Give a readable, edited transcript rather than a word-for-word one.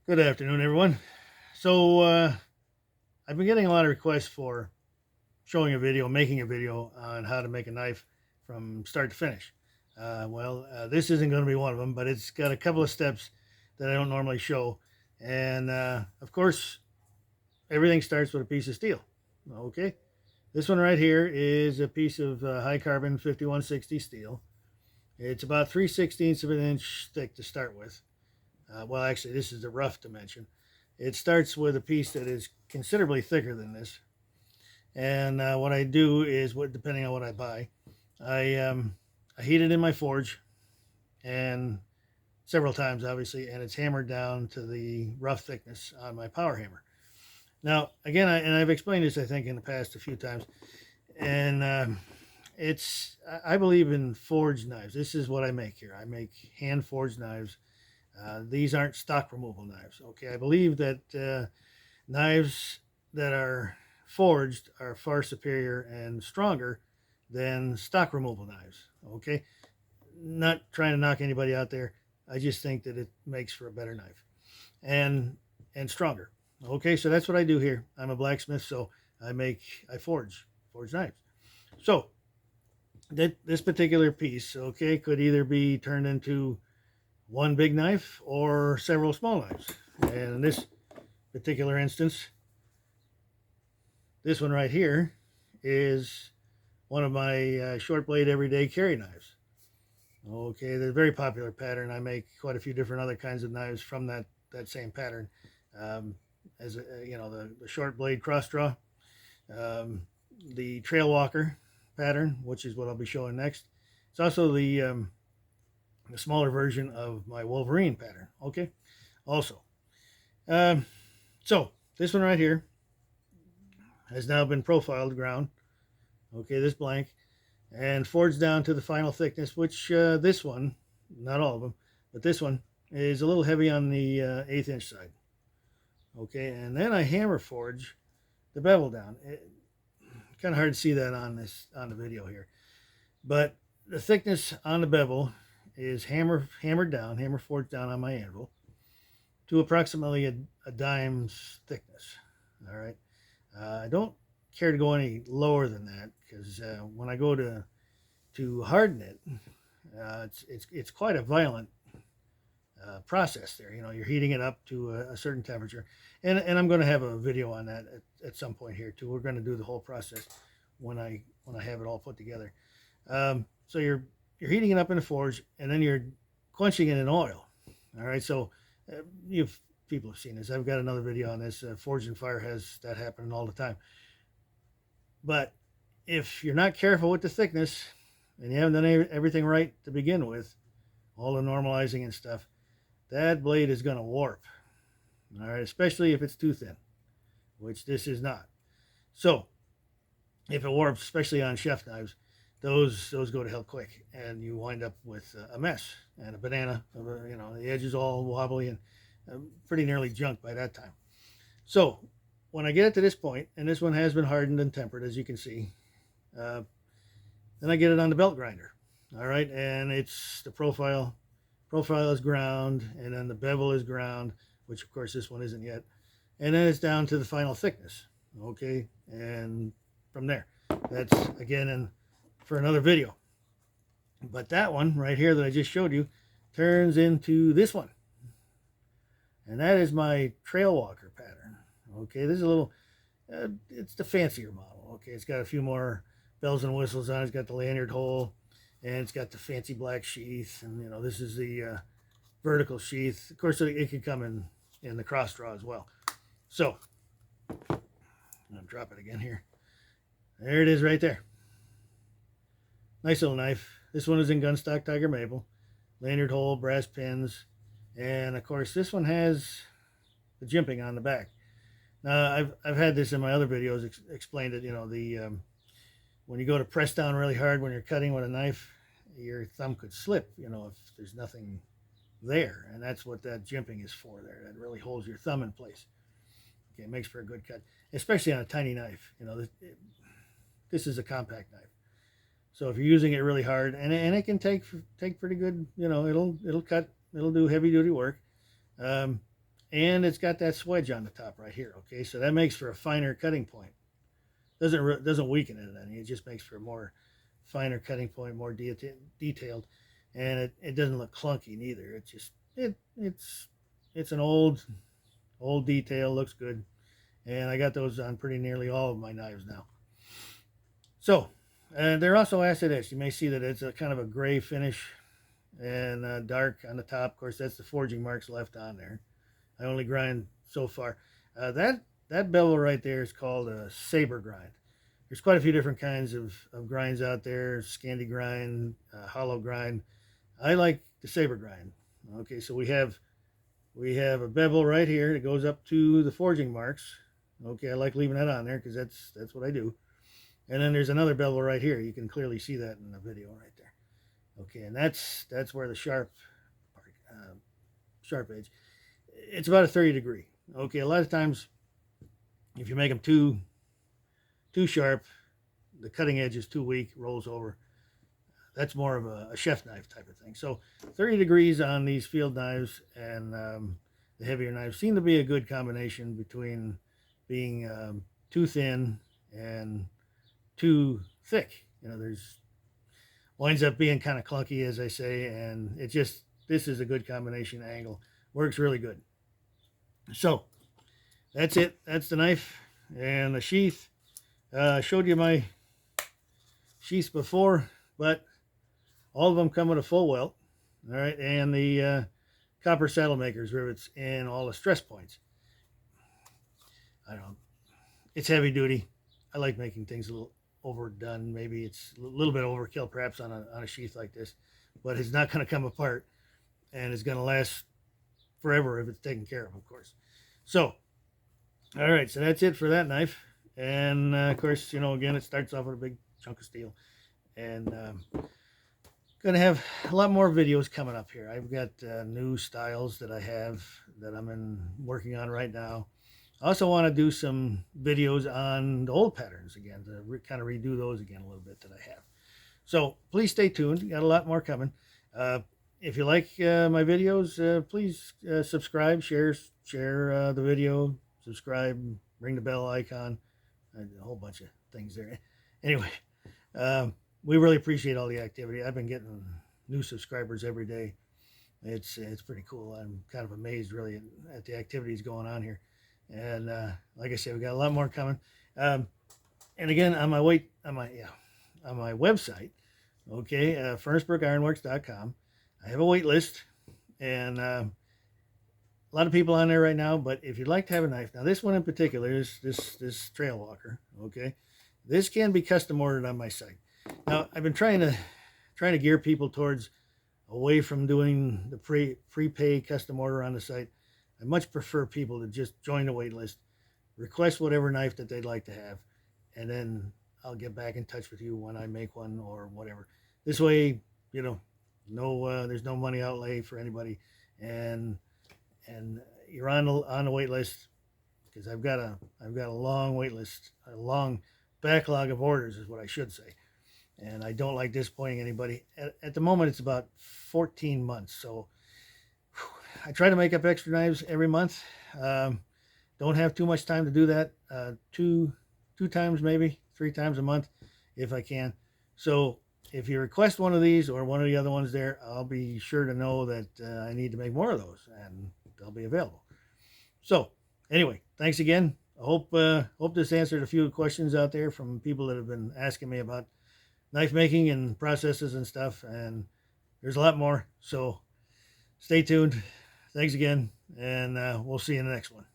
Good afternoon, everyone. So, I've been getting a lot of requests for showing a video, making a video on how to make a knife from start to finish. This isn't going to be one of them, but it's got a couple of steps that I don't normally show. And of course, everything starts with a piece of steel. Okay. This one right here is a piece of high carbon 5160 steel. It's about 3/16 of an inch thick to start with. Actually, this is the rough dimension. It starts with a piece that is considerably thicker than this. And what I do is, depending on what I buy, I heat it in my forge, and several times, obviously, and it's hammered down to the rough thickness on my power hammer. Now, again, I've explained this, I think, in the past a few times, and I believe in forged knives. This is what I make here. I make hand forged knives. These aren't stock removal knives. Okay, I believe that knives that are forged are far superior and stronger than stock removal knives. Okay, not trying to knock anybody out there. I just think that it makes for a better knife and stronger. Okay, so that's what I do here. I'm a blacksmith, so I forge knives. So this particular piece, okay, could either be turned into one big knife or several small knives. And in this particular instance, this one right here is one of my short blade everyday carry knives. Okay, they're a very popular pattern. I make quite a few different other kinds of knives from that same pattern. The short blade cross draw, the trail walker pattern, which is what I'll be showing next. It's also the smaller version of my Wolverine pattern. Okay, also, so this one right here has now been profiled ground. Okay, this blank, and forged down to the final thickness, which this one, not all of them, but this one is a little heavy on the 1/8 inch side. Okay, and then I hammer forge the bevel down. Kind of hard to see that on the video here, but the thickness on the bevel is hammer forged down on my anvil to approximately a dime's thickness. All right, I don't care to go any lower than that because when I go to harden it, it's quite a violent process there. You know, you're heating it up to a certain temperature, and I'm going to have a video on that at some point here too. We're going to do the whole process when I have it all put together. So you're heating it up in the forge, and then you're quenching it in oil. All right, so people have seen this. I've got another video on this. Forge and Fire has that happening all the time. But if you're not careful with the thickness and you haven't done everything right to begin with, all the normalizing and stuff, that blade is going to warp. All right, especially if it's too thin, which this is not. So if it warps, especially on chef knives, those go to hell quick, and you wind up with a mess and a banana. You know, the edge is all wobbly and pretty nearly junk by that time. So when I get it to this point, and this one has been hardened and tempered, as you can see, then I get it on the belt grinder. All right, and it's the profile is ground, and then the bevel is ground, which of course this one isn't yet, and then it's down to the final thickness. Okay, and from there, that's again for another video. But that one right here that I just showed you turns into this one, and that is my trail walker pattern. Okay, this is a little it's the fancier model. Okay, it's got a few more bells and whistles on it. It's got the lanyard hole, and it's got the fancy black sheath, and you know, this is the vertical sheath. Of course, it could come in the cross draw as well. So I'm gonna drop it again here. There it is right there. Nice little knife. This one is in gunstock tiger maple, lanyard hole, brass pins, and of course this one has the jimping on the back. Now I've had this in my other videos explained it. You know, the when you go to press down really hard when you're cutting with a knife, your thumb could slip. You know, if there's nothing there, and that's what that jimping is for. There, that really holds your thumb in place. Okay, it makes for a good cut, especially on a tiny knife. You know, this is a compact knife. So if you're using it really hard, and it can take pretty good, you know, it'll cut, it'll do heavy duty work. and it's got that swedge on the top right here. Okay, so that makes for a finer cutting point. Doesn't weaken it any. It just makes for a more finer cutting point, more detailed, and it doesn't look clunky neither. It just it's an old detail, looks good, and I got those on pretty nearly all of my knives now. So, and they're also acid etched. You may see that it's a kind of a gray finish and dark on the top. Of course, that's the forging marks left on there. I only grind so far. That bevel right there is called a saber grind. There's quite a few different kinds of grinds out there. Scandi grind, hollow grind. I like the saber grind. Okay, so we have a bevel right here that goes up to the forging marks. Okay, I like leaving that on there because that's what I do. And then there's another bevel right here. You can clearly see that in the video right there. Okay, and that's where the sharp edge. It's about a 30 degree. Okay, a lot of times if you make them too sharp, the cutting edge is too weak, rolls over. That's more of a chef knife type of thing. So 30 degrees on these field knives and the heavier knives seem to be a good combination between being too thin and too thick. You know, there's winds up being kind of clunky, as I say, and this is a good combination angle. Works really good. So that's it. That's the knife and the sheath. Showed you my sheaths before, but all of them come with a full welt. All right, and the copper saddle makers rivets and all the stress points. I don't know. It's heavy duty. I like making things a little overdone. Maybe it's a little bit overkill perhaps on a sheath like this, but it's not going to come apart, and it's going to last forever if it's taken care of course. So, all right, so that's it for that knife. And of course, you know, again, it starts off with a big chunk of steel. And going to have a lot more videos coming up here. I've got new styles that I have that I'm working on right now. I also want to do some videos on the old patterns again, to kind of redo those again a little bit that I have. So please stay tuned. Got a lot more coming. If you like my videos, please subscribe, share the video, subscribe, ring the bell icon, a whole bunch of things there. Anyway, we really appreciate all the activity. I've been getting new subscribers every day. It's pretty cool. I'm kind of amazed really at the activities going on here. And like I said, we got a lot more coming. And again, on my website, okay, furnacebrookironworks.com. I have a wait list, and a lot of people on there right now. But if you'd like to have a knife, now this one in particular is this Trail Walker. Okay, this can be custom ordered on my site. Now I've been trying to gear people towards away from doing the prepay custom order on the site. I much prefer people to just join the wait list, request whatever knife that they'd like to have, and then I'll get back in touch with you when I make one or whatever. This way, you know, there's no money outlay for anybody, and you're on the wait list, because I've got a long wait list, a long backlog of orders is what I should say, and I don't like disappointing anybody. At the moment, it's about 14 months, so I try to make up extra knives every month. Don't have too much time to do that. Two times, maybe 3 times a month if I can. So if you request one of these or one of the other ones there, I'll be sure to know that I need to make more of those, and they'll be available. So anyway, thanks again. I hope this answered a few questions out there from people that have been asking me about knife making and processes and stuff, and there's a lot more. So stay tuned. Thanks again, and we'll see you in the next one.